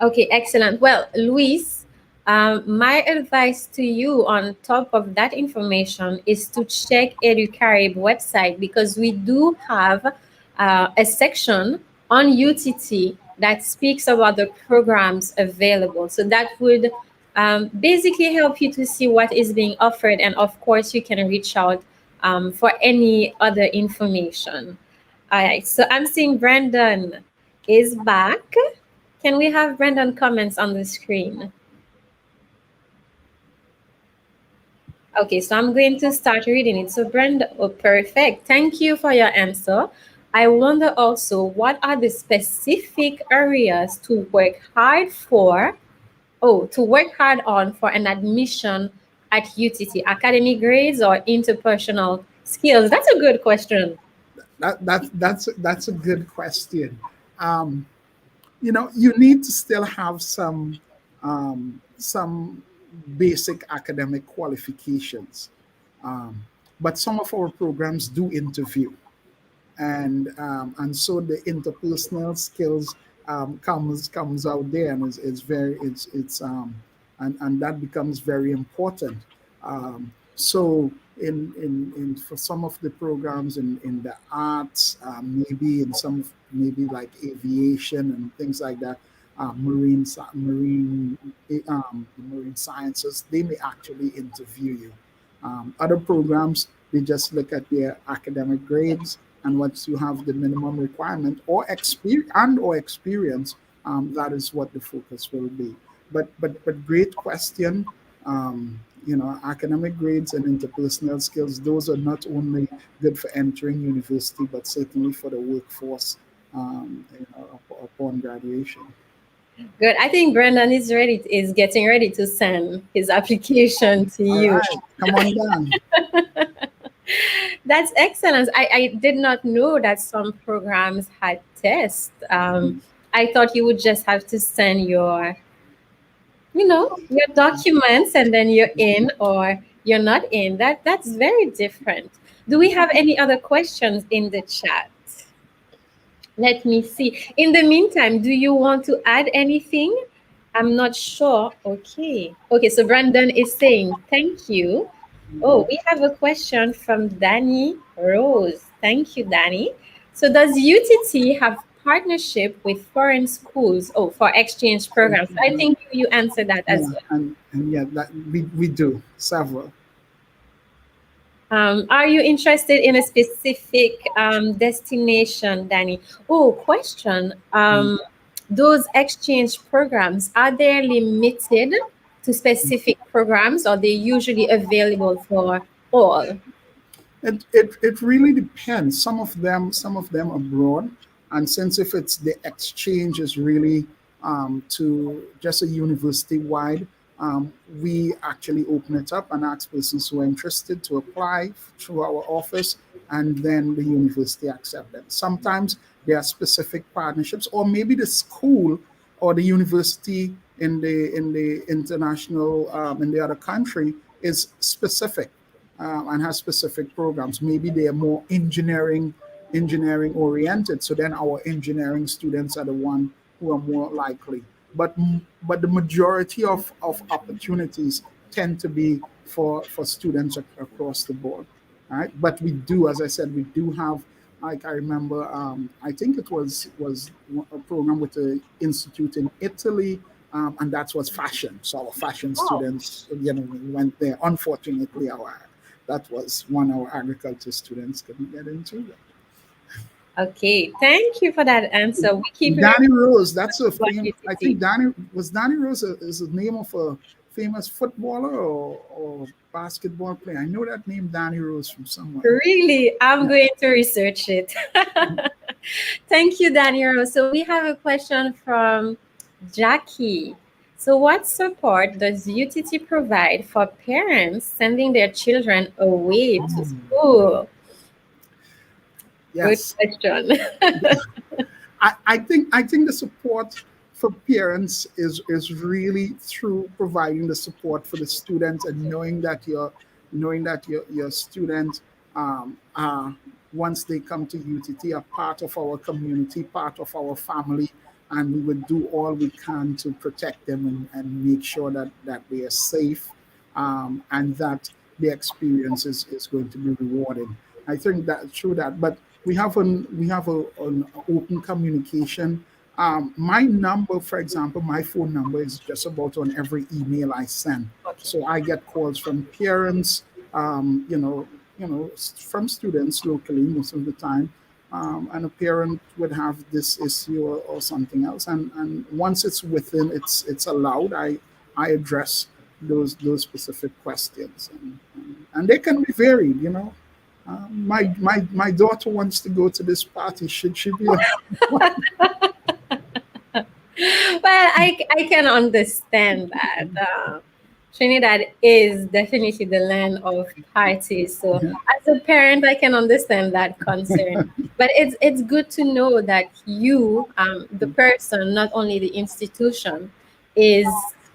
[SPEAKER 1] Okay, excellent. Well, Luis, my advice to you on top of that information is to check EduCarib website, because we do have a section on UTT that speaks about the programs available. So that would basically help you to see what is being offered. And of course, you can reach out for any other information. All right, so I'm seeing Brandon is back. Can we have Brendan comments on the screen? Okay, so I'm going to start reading it. So Brenda, oh, perfect. Thank you for your answer. I wonder also, what are the specific areas to work hard for, to work hard on for an admission at UTT? Academic grades or interpersonal skills? That's a good question.
[SPEAKER 2] That's a good question. You know, you need to still have some basic academic qualifications, but some of our programs do interview, and so the interpersonal skills comes out there, and and that becomes very important. So in for some of the programs in the arts, maybe like aviation and things like that, marine sciences, they may actually interview you. Other programs, they just look at their academic grades, and once you have the minimum requirement or experience, that is what the focus will be. But great question. You know, academic grades and interpersonal skills, those are not only good for entering university, but certainly for the workforce upon graduation.
[SPEAKER 1] Good. I think Brendan is getting ready to send his application to you.
[SPEAKER 2] All right. Come on down.
[SPEAKER 1] That's excellent. I did not know that some programs had tests. I thought you would just have to send your documents and then you're in or you're not in. That's very different. Do we have any other questions in the chat? Let me see. In the meantime, do you want to add anything? I'm not sure. Okay, so Brandon is saying thank you. Oh, we have a question from Danny Rose. Thank you, Danny. So does UTT have partnership with foreign schools for exchange programs? I think you answered that as well.
[SPEAKER 2] And yeah, that we do several.
[SPEAKER 1] Are you interested in a specific destination, Danny? Oh, question. Those exchange programs, are they limited to specific programs, or are they usually available for all?
[SPEAKER 2] It really depends. Some of them abroad, and since if it's the exchange is really to just a university wide, we actually open it up and ask persons who are interested to apply through our office, and then the university accept them. Sometimes there are specific partnerships, or maybe the school or the university in the international in the other country is specific and has specific programs. Maybe they are more engineering oriented. So then our engineering students are the one who are more likely. But the majority of opportunities tend to be for students across the board. All right. But we do, as I said, we do have, like I remember, I think it was a program with the institute in Italy, and that was fashion. So our fashion students, went there. Unfortunately, that was one our agriculture students couldn't get into.
[SPEAKER 1] Okay, thank you for that answer. We keep
[SPEAKER 2] Danny Rose. That's a famous. I think Danny Rose is the name of a famous footballer or basketball player. I know that name, Danny Rose, from somewhere.
[SPEAKER 1] Really, I'm going to research it. Thank you, Danny Rose. So we have a question from Jackie. So what support does UTT provide for parents sending their children away to school?
[SPEAKER 2] Yes.
[SPEAKER 1] Good question.
[SPEAKER 2] I think the support for parents is really through providing the support for the students and knowing that your students once they come to UTT are part of our community, part of our family, and we would do all we can to protect them and make sure that they are safe, and that the experience is going to be rewarding. I think that through that, but we have an open communication. My number, for example, my phone number is just about on every email I send.
[SPEAKER 1] Okay.
[SPEAKER 2] So I get calls from parents, from students locally most of the time, and a parent would have this issue or something else, and once it's within, it's allowed. I address those specific questions, and they can be varied. My daughter wants to go to this party. Should she be?
[SPEAKER 1] Well, I can understand that. Trinidad is definitely the land of parties. So as a parent, I can understand that concern. But it's good to know that you, the person, not only the institution, is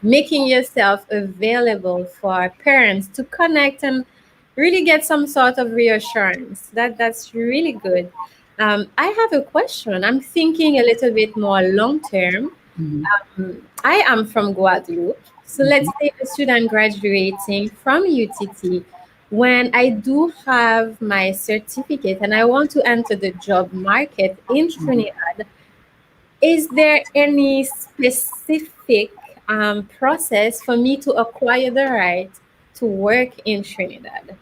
[SPEAKER 1] making yourself available for parents to connect and really get some sort of reassurance. That's really good. I have a question. I'm thinking a little bit more long term. I am from Guadeloupe. So let's say a student graduating from UTT, when I do have my certificate and I want to enter the job market in Trinidad, is there any specific process for me to acquire the right to work in Trinidad?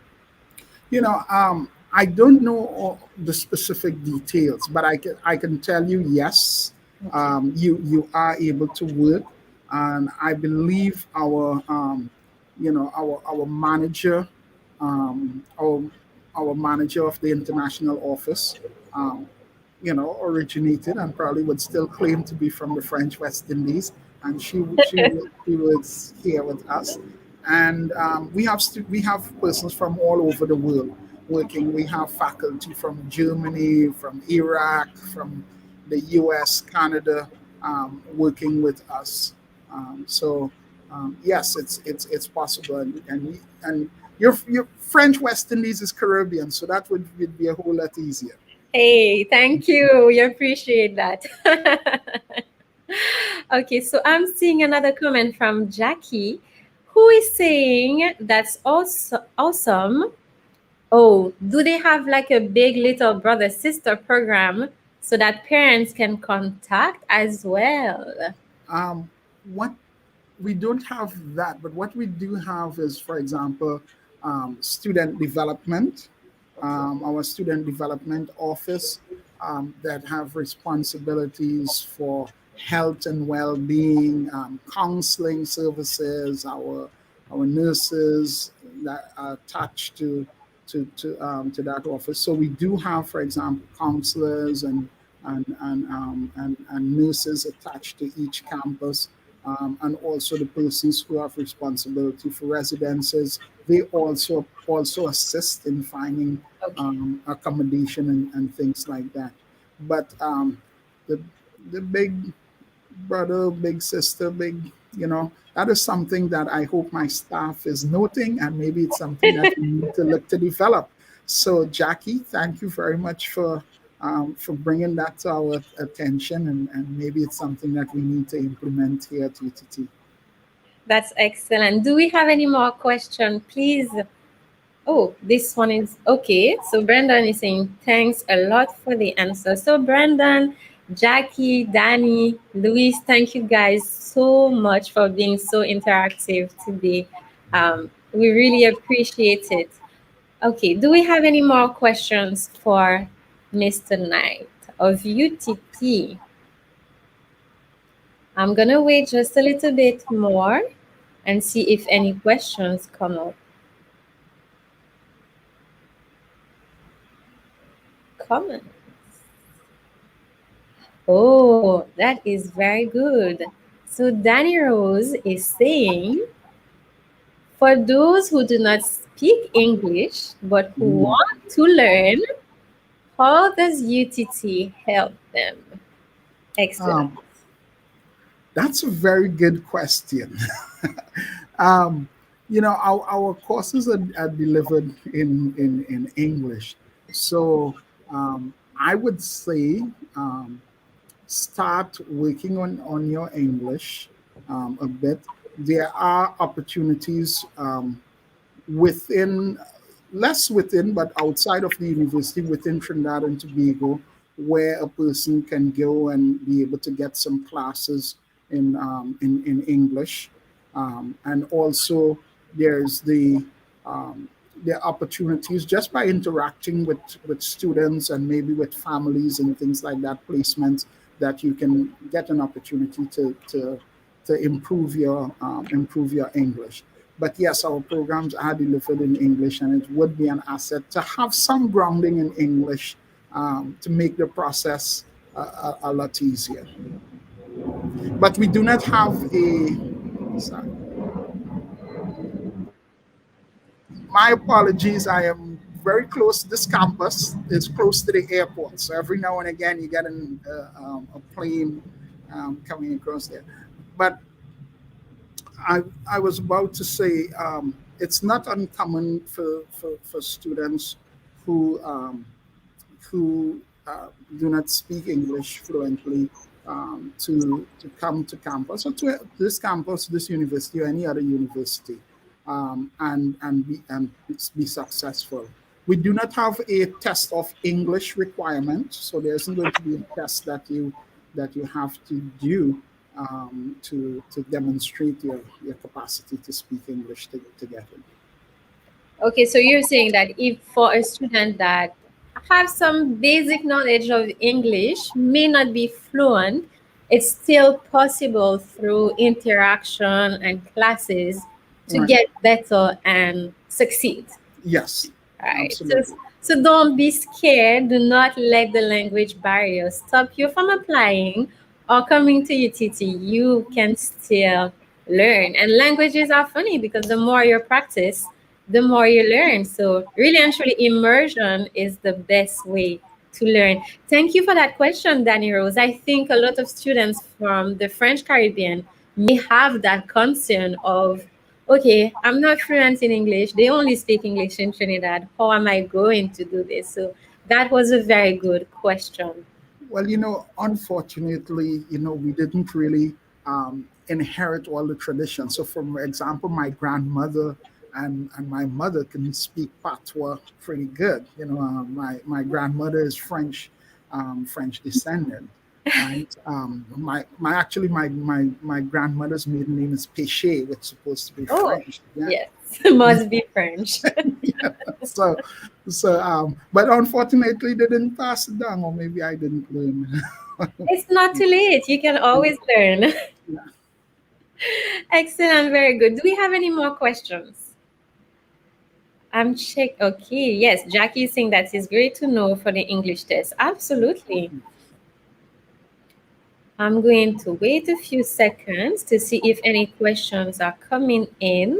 [SPEAKER 2] I don't know all the specific details, but I can tell you, yes, you are able to work, and I believe our manager, our manager of the international office, originated and probably would still claim to be from the French West Indies, and she was here with us, and we have persons from all over the world working. We have faculty from Germany, from Iraq, from the US, Canada, working with us. Yes, it's possible, and your French West Indies is Caribbean, so that would be a whole lot easier.
[SPEAKER 1] Hey, thank you. We appreciate that. Okay, so I'm seeing another comment from Jackie, who is saying that's also awesome. Oh, do they have like a big little brother sister program so that parents can contact as well?
[SPEAKER 2] What we don't have that, but what we do have is, for example, student development. Our student development office that have responsibilities for health and well-being, counseling services. Our nurses that are attached to to that office. So we do have, for example, counselors and nurses attached to each campus, and also the persons who have responsibility for residences. They also assist in finding accommodation and things like that. But the big brother, big sister, that is something that I hope my staff is noting, and maybe it's something that we need to look to develop. So, Jackie, thank you very much for bringing that to our attention, and maybe it's something that we need to implement here at UTT.
[SPEAKER 1] That's excellent. Do we have any more questions, please? Oh, this one is okay. So Brandon is saying, thanks a lot for the answer. So Brandon, Jackie, Danny, Luis, thank you guys so much for being so interactive today. We really appreciate it. Okay, do we have any more questions for Mr. Knight of UTT? I'm going to wait just a little bit more and see if any questions come up. Comments. Oh, that is very good. So Danny Rose is saying, for those who do not speak English but who want to learn, how does UTT help them? Excellent.
[SPEAKER 2] That's a very good question. Our courses are delivered in English. So I would say start working on your English a bit. There are opportunities less within, but outside of the university, within Trinidad and Tobago, where a person can go and be able to get some classes in English. And also there's the opportunities just by interacting with students and maybe with families and things like that, placements, that you can get an opportunity to improve your English. But yes, our programs are delivered in English, and it would be an asset to have some grounding in English to make the process a lot easier. But we do not have sorry. My apologies, I am very close. This campus is close to the airport, so every now and again you get a plane coming across there. But I was about to say it's not uncommon for students who do not speak English fluently to come to campus, or to this campus, this university, or any other university, and be successful. We do not have a test of English requirement, so there isn't going to be a test that you have to do to demonstrate your capacity to speak English to get in.
[SPEAKER 1] Okay, so you're saying that if for a student that have some basic knowledge of English, may not be fluent, it's still possible through interaction and classes to get better and succeed.
[SPEAKER 2] Yes.
[SPEAKER 1] Right. So don't be scared. Do not let the language barrier stop you from applying or coming to UTT. You can still learn. And languages are funny because the more you practice, the more you learn. So really and truly, immersion is the best way to learn. Thank you for that question, Danny Rose. I think a lot of students from the French Caribbean may have that concern of, okay, I'm not fluent in English. They only speak English in Trinidad. How am I going to do this? So that was a very good question.
[SPEAKER 2] Well, unfortunately, we didn't really inherit all the traditions. So, for example, my grandmother and my mother can speak patois pretty good. My grandmother is French descendant. Right? My grandmother's maiden name is Péché, which is supposed to be French.
[SPEAKER 1] Yeah? Yes, it must be French.
[SPEAKER 2] Yeah. So, but unfortunately, they didn't pass it down, or maybe I didn't learn.
[SPEAKER 1] It's not too late. You can always learn.
[SPEAKER 2] Yeah.
[SPEAKER 1] Excellent, very good. Do we have any more questions? I'm check. Okay, yes, Jackie is saying that it's great to know for the English test. Absolutely. I'm going to wait a few seconds to see if any questions are coming in.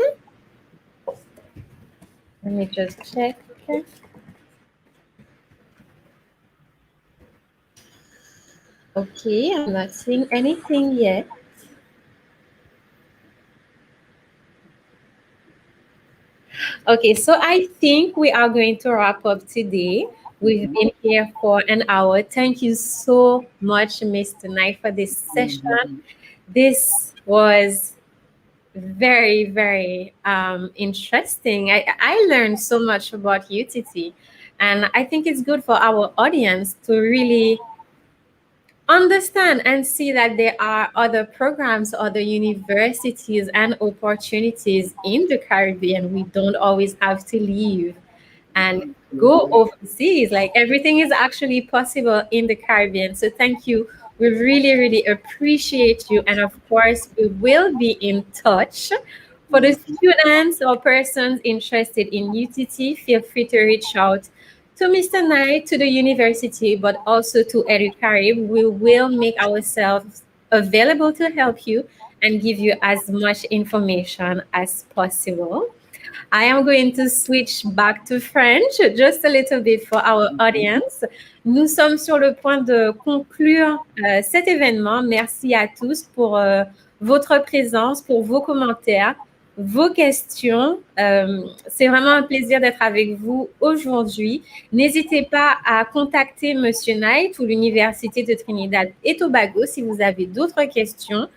[SPEAKER 1] Let me just check. Okay, I'm not seeing anything yet. Okay, so I think we are going to wrap up today. We've been here for an hour. Thank you so much, Mr. Knight, for this session. This was very, very interesting. I learned so much about UTT, and I think it's good for our audience to really understand and see that there are other programs, other universities and opportunities in the Caribbean. We don't always have to leave and go overseas. Like, everything is actually possible in the Caribbean. So thank you. We really, really appreciate you. And of course, we will be in touch. For the students or persons interested in UTT, feel free to reach out to Mr. Knight, to the university, but also to EduCarib. We will make ourselves available to help you and give you as much information as possible. I am going to switch back to French just a little bit for our audience. Nous sommes sur le point de conclure cet événement. Merci à tous pour votre présence, pour vos commentaires, vos questions. C'est vraiment un plaisir d'être avec vous aujourd'hui. N'hésitez pas à contacter Monsieur Knight ou l'Université de Trinidad et Tobago si vous avez d'autres questions.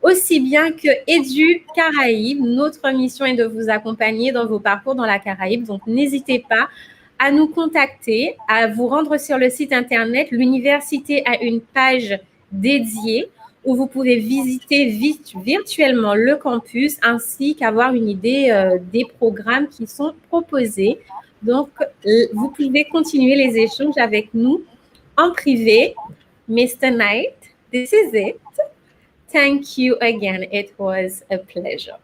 [SPEAKER 1] Aussi bien que EduCarib, notre mission est de vous accompagner dans vos parcours dans la Caraïbe. Donc, n'hésitez pas à nous contacter, à vous rendre sur le site Internet. L'université a une page dédiée où vous pouvez visiter virtuellement le campus ainsi qu'avoir une idée des programmes qui sont proposés. Donc, vous pouvez continuer les échanges avec nous en privé. Mr. Knight, this is it. Thank you again. It was a pleasure.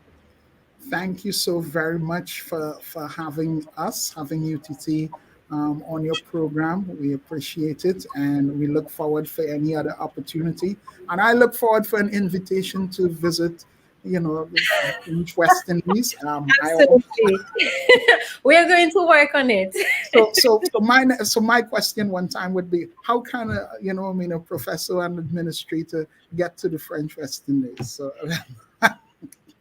[SPEAKER 2] Thank you so very much for having us, having UTT on your program. We appreciate it, and we look forward for any other opportunity. And I look forward for an invitation to visit, in West Indies.
[SPEAKER 1] Absolutely. We are going to work on it.
[SPEAKER 2] So my question one time would be, how can a professor and administrator get to the French West Indies? So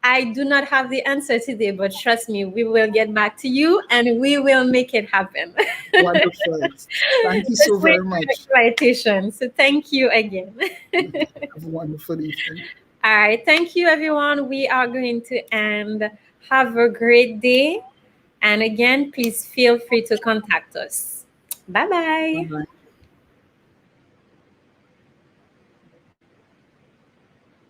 [SPEAKER 1] I do not have the answer today, but trust me, we will get back to you and we will make it happen.
[SPEAKER 2] Wonderful. Thank you so very much.
[SPEAKER 1] So thank you again.
[SPEAKER 2] Have a wonderful evening.
[SPEAKER 1] All right. Thank you, everyone. We are going to end. Have a great day. And again, please feel free to contact us. Bye-bye.
[SPEAKER 2] Bye-bye.